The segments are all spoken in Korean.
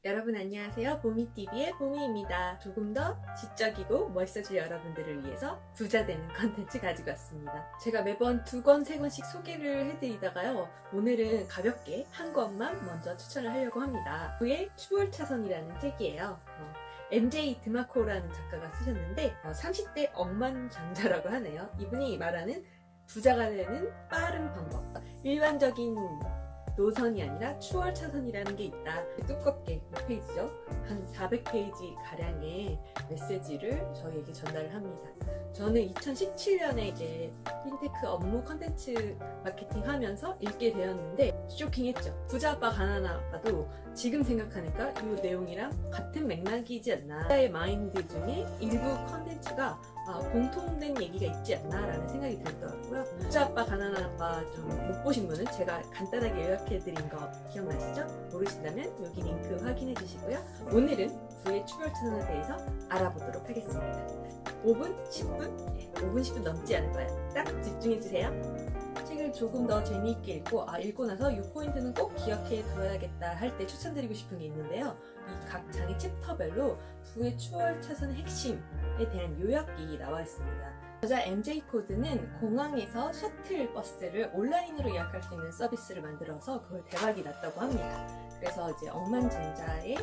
여러분 안녕하세요. 보미TV의 보미입니다. 조금 더 지적이고 멋있어질 여러분들을 위해서 부자 되는 컨텐츠 가지고 왔습니다. 제가 매번 2권, 3권씩 소개를 해드리다가요. 오늘은 가볍게 한 권만 먼저 추천을 하려고 합니다. 그의 추월차선이라는 책이에요. MJ 드마코라는 작가가 쓰셨는데 30대 억만장자라고 하네요. 이분이 말하는 부자가 되는 빠른 방법. 일반적인 노선이 아니라 추월차선이라는 게 있다. 두껍게 몇 페이지죠? 한 400페이지 가량의 메시지를 저희에게 전달을 합니다. 저는 2017년에 이제 핀테크 업무 컨텐츠 마케팅 하면서 읽게 되었는데 쇼킹했죠. 부자 아빠 가난한 아빠도 지금 생각하니까 이 내용이랑 같은 맥락이지 않나. 부자의 마인드 중에 일부 컨텐츠가 공통된 얘기가 있지 않나 라는 생각이 들더라고요. 부자 아빠 가난한 아빠 좀 못 보신 분은 제가 간단하게 요약해드린 거 기억나시죠? 모르신다면 여기 링크 확인해 주시고요. 오늘은 부의 추월차선에 대해서 알아보도록 하겠습니다. 5분? 10분? 5분, 10분 넘지 않을 거예요. 딱 집중해주세요. 책을 조금 더 재미있게 읽고 나서 이 포인트는 꼭 기억해 둬야겠다 할 때 추천드리고 싶은 게 있는데요. 이 각 장의 챕터별로 부의 추월차선의 핵심에 대한 요약이 나와 있습니다. 저자 MJ코드는 공항에서 셔틀버스를 온라인으로 예약할 수 있는 서비스를 만들어서 그걸 대박이 났다고 합니다. 그래서 이제 억만장자의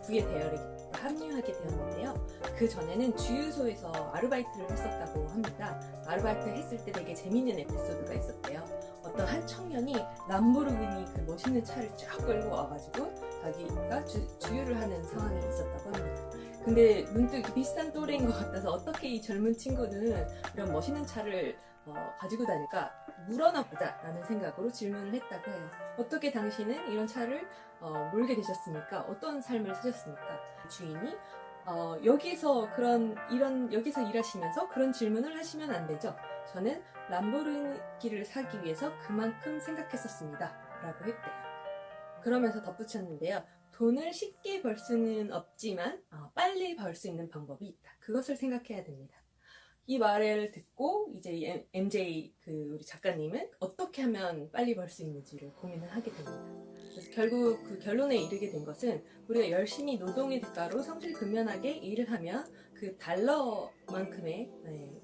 부의 대열에 합류하게 되었는데요. 그 전에는 주유소에서 아르바이트를 했었다고 합니다. 아르바이트 했을 때 되게 재밌는 에피소드가 있었대요. 어떤 한 청년이 람보르기니 그 멋있는 차를 쫙 끌고 와가지고 자기가 주유를 하는 상황이 있었다고 합니다. 근데 문득 비슷한 또래인 것 같아서 어떻게 이 젊은 친구는 이런 멋있는 차를 가지고 다닐까 물어나 보자 라는 생각으로 질문을 했다고 해요. 어떻게 당신은 이런 차를 몰게 되셨습니까? 어떤 삶을 사셨습니까? 주인이 여기서 일하시면서 그런 질문을 하시면 안 되죠. 저는 람보르기니를 사기 위해서 그만큼 생각했었습니다 라고 했대요. 그러면서 덧붙였는데요. 돈을 쉽게 벌 수는 없지만 빨리 벌 수 있는 방법이 있다. 그것을 생각해야 됩니다. 이 말을 듣고 이제 MJ 우리 작가님은 어떻게 하면 빨리 벌 수 있는지를 고민을 하게 됩니다. 그래서 결국 그 결론에 이르게 된 것은 우리가 열심히 노동의 대가로 성실근면하게 일을 하면 그 달러만큼의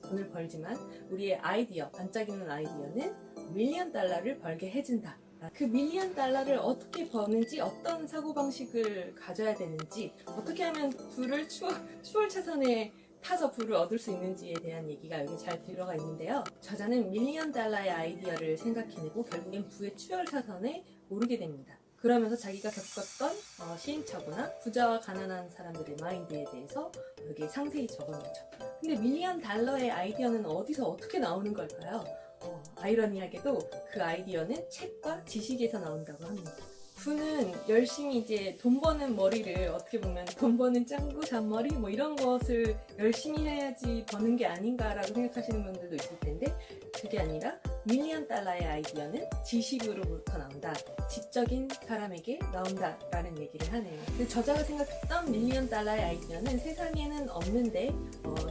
돈을 벌지만 우리의 아이디어, 반짝이는 아이디어는 $1,000,000 달러를 벌게 해준다. 그 $1,000,000 달러를 어떻게 버는지, 어떤 사고방식을 가져야 되는지, 어떻게 하면 부를 추월차선에 타서 부를 얻을 수 있는지에 대한 얘기가 여기 잘 들어가 있는데요. 저자는 $1,000,000 달러의 아이디어를 생각해내고 결국엔 부의 추월차선에 오르게 됩니다. 그러면서 자기가 겪었던 시행착오나 부자와 가난한 사람들의 마인드에 대해서 여기에 상세히 적어놓죠. 근데 $1,000,000 달러의 아이디어는 어디서 어떻게 나오는 걸까요? 아이러니하게도 그 아이디어는 책과 지식에서 나온다고 합니다. 부는 열심히 이제 돈 버는 머리를 어떻게 보면 돈 버는 짱구 잔머리 뭐 이런 것을 열심히 해야지 버는 게 아닌가라고 생각하시는 분들도 있을 텐데 그게 아니라 $1,000,000 달러의 아이디어는 지식으로부터 나온다. 지적인 사람에게 나온다 라는 얘기를 하네요. 근데 저자가 생각했던 $1,000,000 달러의 아이디어는 세상에는 없는데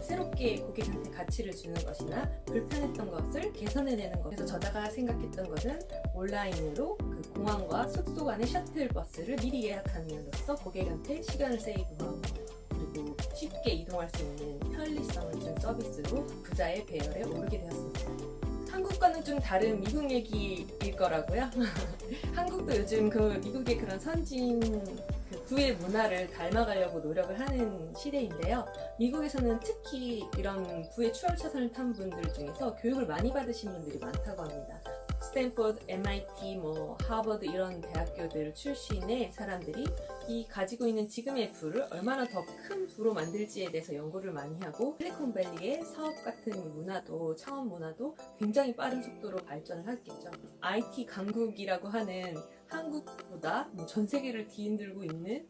새롭게 고객한테 가치를 주는 것이나 불편했던 것을 개선해내는 것. 그래서 저자가 생각했던 것은 온라인으로 그 공항과 숙소 간의 셔틀버스를 미리 예약함으로써 고객한테 시간을 세이브하고 그리고 쉽게 이동할 수 있는 편리성을 준 서비스로 부자의 배열에 오르게 되었습니다. 한국과는 좀 다른 미국 얘기일 거라고요. 한국도 요즘 그 미국의 그런 선진 부의 문화를 닮아가려고 노력을 하는 시대인데요. 미국에서는 특히 이런 부의 추월차선을 탄 분들 중에서 교육을 많이 받으신 분들이 많다고 합니다. 스탠포드, MIT, 하버드 이런 대학교들 출신의 사람들이 이 가지고 있는 지금의 부를 얼마나 더 큰 부로 만들지에 대해서 연구를 많이 하고 실리콘밸리의 사업 같은 문화도 창업 문화도 굉장히 빠른 속도로 발전을 하겠죠. IT 강국이라고 하는 한국보다 전 세계를 뒤흔들고 있는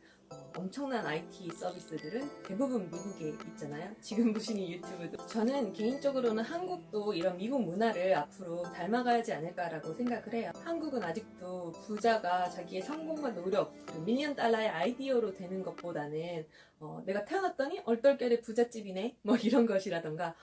엄청난 IT 서비스들은 대부분 미국에 있잖아요. 지금 보시는 유튜브도. 저는 개인적으로는 한국도 이런 미국 문화를 앞으로 닮아가야지 않을까라고 생각을 해요. 한국은 아직도 부자가 자기의 성공과 노력, $1,000,000 달러의 아이디어로 되는 것보다는 내가 태어났더니 얼떨결에 부잣집이네 뭐 이런 것이라던가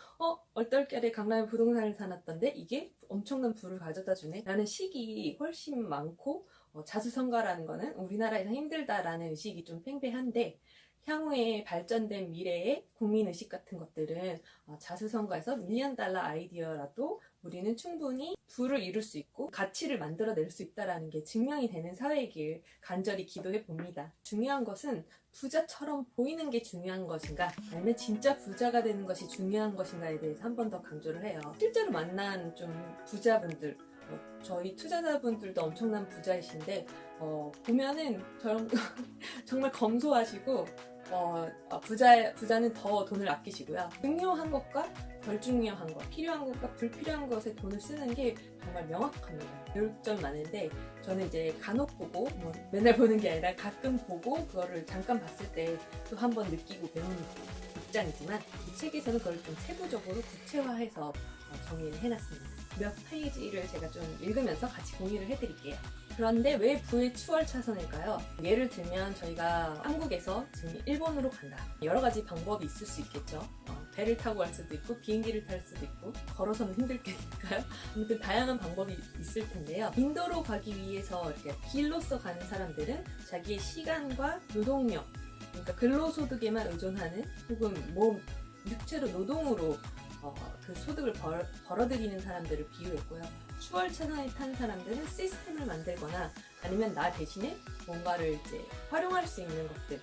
얼떨결에 강남에 부동산을 사놨던데 이게 엄청난 부를 가져다 주네 라는 식이 훨씬 많고 자수성가라는 거는 우리나라에서 힘들다라는 의식이 좀 팽배한데 향후에 발전된 미래의 국민의식 같은 것들은 자수성가에서 $1,000,000 아이디어라도 우리는 충분히 부를 이룰 수 있고 가치를 만들어낼 수 있다는 게 증명이 되는 사회이길 간절히 기도해 봅니다. 중요한 것은 부자처럼 보이는 게 중요한 것인가 아니면 진짜 부자가 되는 것이 중요한 것인가에 대해서 한 번 더 강조를 해요. 실제로 만난 좀 부자분들 저희 투자자분들도 엄청난 부자이신데 보면은 정말 검소하시고 부자는 더 돈을 아끼시고요. 중요한 것과 덜 중요한 것, 필요한 것과 불필요한 것에 돈을 쓰는 게 정말 명확합니다. 배울 점 많은데 저는 이제 간혹 보고 맨날 보는 게 아니라 가끔 보고 그거를 잠깐 봤을 때 또 한 번 느끼고 배우는 입장이지만 이 책에서는 그걸 좀 세부적으로 구체화해서 정리를 해놨습니다. 몇 페이지를 제가 좀 읽으면서 같이 공유를 해드릴게요. 그런데 왜 부의 추월 차선일까요? 예를 들면 저희가 한국에서 지금 일본으로 간다. 여러 가지 방법이 있을 수 있겠죠. 배를 타고 갈 수도 있고 비행기를 탈 수도 있고 걸어서는 힘들겠니까요. 아무튼 다양한 방법이 있을 텐데요. 인도로 가기 위해서 이렇게 길로서 가는 사람들은 자기의 시간과 노동력, 그러니까 근로소득에만 의존하는 혹은 육체로 노동으로 그 소득을 벌어들이는 사람들을 비유했고요. 추월 차선을 탄 사람들은 시스템을 만들거나 아니면 나 대신에 뭔가를 이제 활용할 수 있는 것들,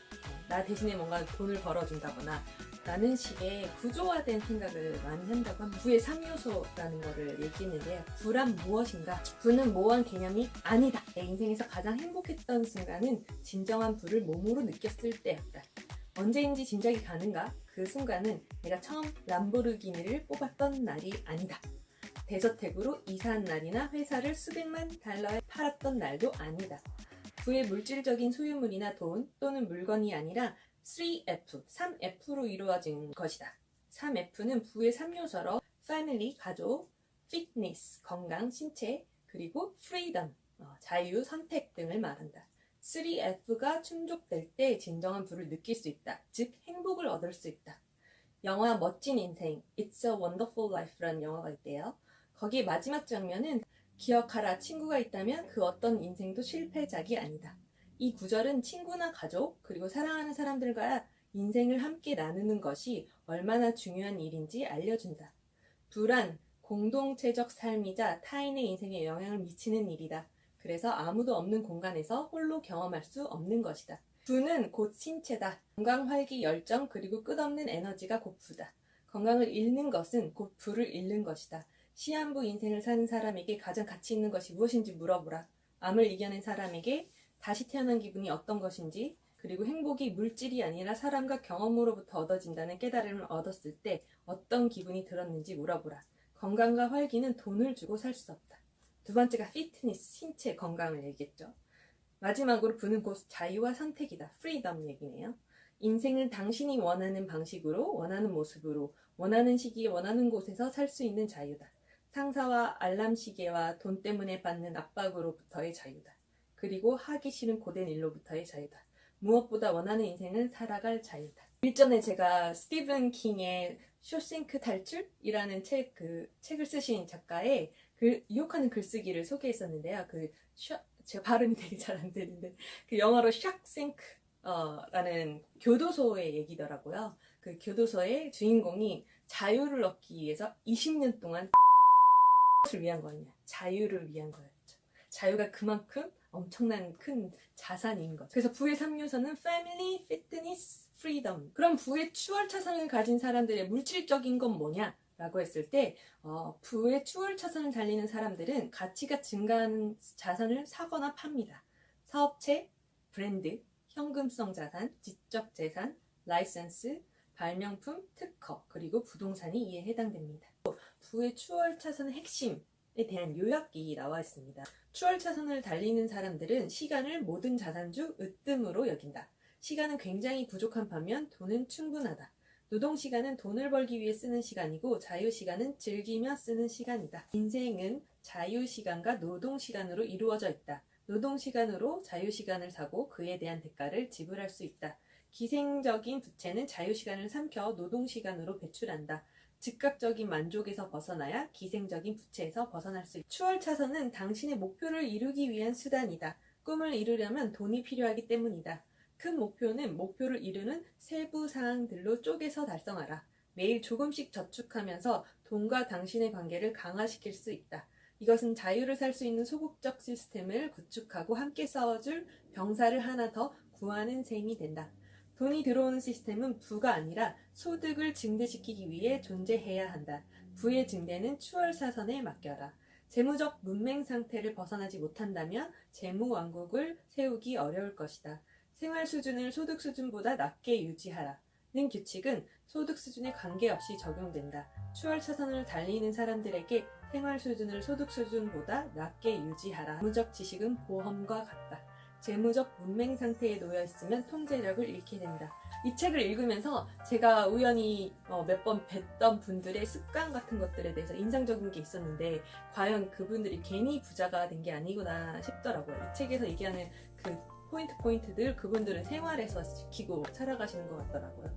나 대신에 뭔가 돈을 벌어준다거나 라는 식의 구조화된 생각을 많이 한다고 합니다. 부의 3요소라는 거를 얘기했는데요. 부란 무엇인가? 부는 모호한 개념이 아니다. 내 인생에서 가장 행복했던 순간은 진정한 부를 몸으로 느꼈을 때였다. 언제인지 짐작이 가는가? 그 순간은 내가 처음 람보르기니를 뽑았던 날이 아니다. 대저택으로 이사한 날이나 회사를 수백만 달러에 팔았던 날도 아니다. 부의 물질적인 소유물이나 돈 또는 물건이 아니라 3F, 3F로 이루어진 것이다. 3F는 부의 3요소로 family, 가족, fitness, 건강, 신체, 그리고 freedom, 자유, 선택 등을 말한다. 3F가 충족될 때 진정한 부를 느낄 수 있다. 즉 행복을 얻을 수 있다. 영화 멋진 인생, It's a Wonderful Life라는 영화가 있대요. 거기 마지막 장면은 기억하라, 친구가 있다면 그 어떤 인생도 실패작이 아니다. 이 구절은 친구나 가족, 그리고 사랑하는 사람들과 인생을 함께 나누는 것이 얼마나 중요한 일인지 알려준다. 부란 공동체적 삶이자 타인의 인생에 영향을 미치는 일이다. 그래서 아무도 없는 공간에서 홀로 경험할 수 없는 것이다. 부는 곧 신체다. 건강, 활기, 열정, 그리고 끝없는 에너지가 곧 부다. 건강을 잃는 것은 곧 부를 잃는 것이다. 시한부 인생을 사는 사람에게 가장 가치 있는 것이 무엇인지 물어보라. 암을 이겨낸 사람에게 다시 태어난 기분이 어떤 것인지, 그리고 행복이 물질이 아니라 사람과 경험으로부터 얻어진다는 깨달음을 얻었을 때 어떤 기분이 들었는지 물어보라. 건강과 활기는 돈을 주고 살 수 없다. 두 번째가 피트니스, 신체 건강을 얘기했죠. 마지막으로 부는 곧 자유와 선택이다. 프리덤 얘기네요. 인생을 당신이 원하는 방식으로, 원하는 모습으로, 원하는 시기에 원하는 곳에서 살 수 있는 자유다. 상사와 알람 시계와 돈 때문에 받는 압박으로부터의 자유다. 그리고 하기 싫은 고된 일로부터의 자유다. 무엇보다 원하는 인생을 살아갈 자유다. 일전에 제가 스티븐 킹의 쇼생크 탈출이라는 책을 쓰신 작가의 유혹하는 글쓰기를 소개했었는데요. 제가 발음이 되게 잘 안 되는데 그 영어로 샥생크라는 교도소의 얘기더라고요. 그 교도소의 주인공이 자유를 얻기 위해서 20년 동안 를 위한 거냐? 자유를 위한 거였죠. 자유가 그만큼 엄청난 큰 자산인 것. 그래서 부의 3요소는 family, fitness, freedom. 그럼 부의 추월 차선을 가진 사람들의 물질적인 건 뭐냐? 라고 했을 때 부의 추월 차선을 달리는 사람들은 가치가 증가하는 자산을 사거나 팝니다. 사업체, 브랜드, 현금성 자산, 지적 재산, 라이선스, 발명품, 특허, 그리고 부동산이 이에 해당됩니다. 부의 추월 차선의 핵심에 대한 요약이 나와 있습니다. 추월 차선을 달리는 사람들은 시간을 모든 자산 중 으뜸으로 여긴다. 시간은 굉장히 부족한 반면 돈은 충분하다. 노동시간은 돈을 벌기 위해 쓰는 시간이고 자유시간은 즐기며 쓰는 시간이다. 인생은 자유시간과 노동시간으로 이루어져 있다. 노동시간으로 자유시간을 사고 그에 대한 대가를 지불할 수 있다. 기생적인 부채는 자유시간을 삼켜 노동시간으로 배출한다. 즉각적인 만족에서 벗어나야 기생적인 부채에서 벗어날 수 있다. 추월차선은 당신의 목표를 이루기 위한 수단이다. 꿈을 이루려면 돈이 필요하기 때문이다. 큰 목표는 목표를 이루는 세부 사항들로 쪼개서 달성하라. 매일 조금씩 저축하면서 돈과 당신의 관계를 강화시킬 수 있다. 이것은 자유를 살 수 있는 소극적 시스템을 구축하고 함께 싸워줄 병사를 하나 더 구하는 셈이 된다. 돈이 들어오는 시스템은 부가 아니라 소득을 증대시키기 위해 존재해야 한다. 부의 증대는 추월사선에 맡겨라. 재무적 문맹 상태를 벗어나지 못한다면 재무왕국을 세우기 어려울 것이다. 생활 수준을 소득 수준보다 낮게 유지하라. 는 규칙은 소득 수준에 관계없이 적용된다. 추월차선을 달리는 사람들에게 생활 수준을 소득 수준보다 낮게 유지하라. 재무적 지식은 보험과 같다. 재무적 문맹 상태에 놓여 있으면 통제력을 잃게 된다. 이 책을 읽으면서 제가 우연히 몇 번 뵀던 분들의 습관 같은 것들에 대해서 인상적인 게 있었는데 과연 그분들이 괜히 부자가 된 게 아니구나 싶더라고요. 이 책에서 얘기하는 그 포인트들 그분들은 생활에서 지키고 살아가시는 것 같더라고요.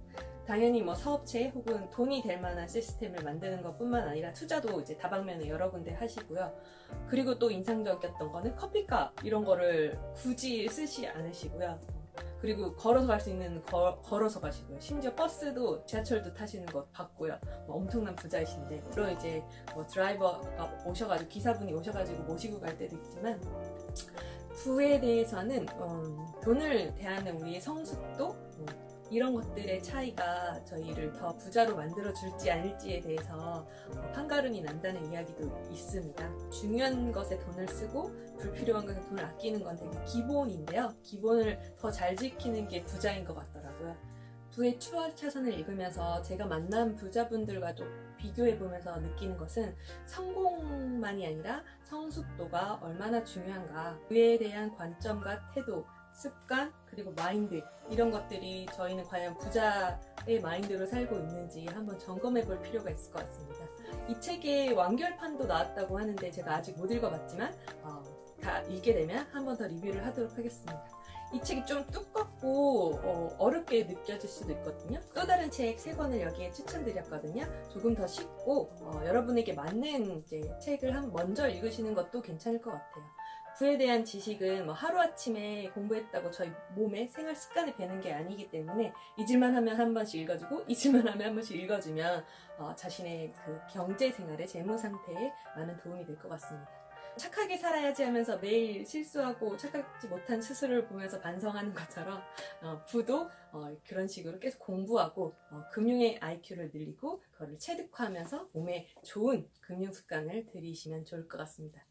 당연히 뭐 사업체 혹은 돈이 될 만한 시스템을 만드는 것뿐만 아니라 투자도 이제 다방면에 여러 군데 하시고요. 그리고 또 인상적이었던 거는 커피값 이런 거를 굳이 쓰지 않으시고요. 그리고 걸어서 갈 수 있는 걸어서 가시고요. 심지어 버스도 지하철도 타시는 것 봤고요. 뭐 엄청난 부자이신데 물론 이제 뭐 드라이버가 오셔가지고 기사분이 오셔가지고 모시고 갈 때도 있지만 부에 대해서는 돈을 대하는 우리의 성숙도 이런 것들의 차이가 저희를 더 부자로 만들어줄지 아닐지에 대해서 판가름이 난다는 이야기도 있습니다. 중요한 것에 돈을 쓰고 불필요한 것에 돈을 아끼는 건 되게 기본인데요. 기본을 더 잘 지키는 게 부자인 것 같더라고요. 부의 추월차선을 읽으면서 제가 만난 부자분들과도 비교해보면서 느끼는 것은 성공만이 아니라 성숙도가 얼마나 중요한가, 부에 대한 관점과 태도, 습관, 그리고 마인드 이런 것들이 저희는 과연 부자의 마인드로 살고 있는지 한번 점검해 볼 필요가 있을 것 같습니다. 이 책의 완결판도 나왔다고 하는데 제가 아직 못 읽어봤지만 다 읽게 되면 한번 더 리뷰를 하도록 하겠습니다. 이 책이 좀 두껍고 어렵게 느껴질 수도 있거든요. 또 다른 책 3권을 여기에 추천드렸거든요. 조금 더 쉽고 여러분에게 맞는 이제 책을 먼저 읽으시는 것도 괜찮을 것 같아요. 부에 대한 지식은 뭐 하루아침에 공부했다고 저희 몸에 생활 습관에 배는 게 아니기 때문에 잊을만 하면 한 번씩 읽어주고 잊을만 하면 한 번씩 읽어주면 자신의 그 경제 생활의 재무 상태에 많은 도움이 될 것 같습니다. 착하게 살아야지 하면서 매일 실수하고 착하지 못한 스스로를 보면서 반성하는 것처럼 부도 그런 식으로 계속 공부하고 금융의 IQ를 늘리고 그거를 체득화하면서 몸에 좋은 금융 습관을 들이시면 좋을 것 같습니다.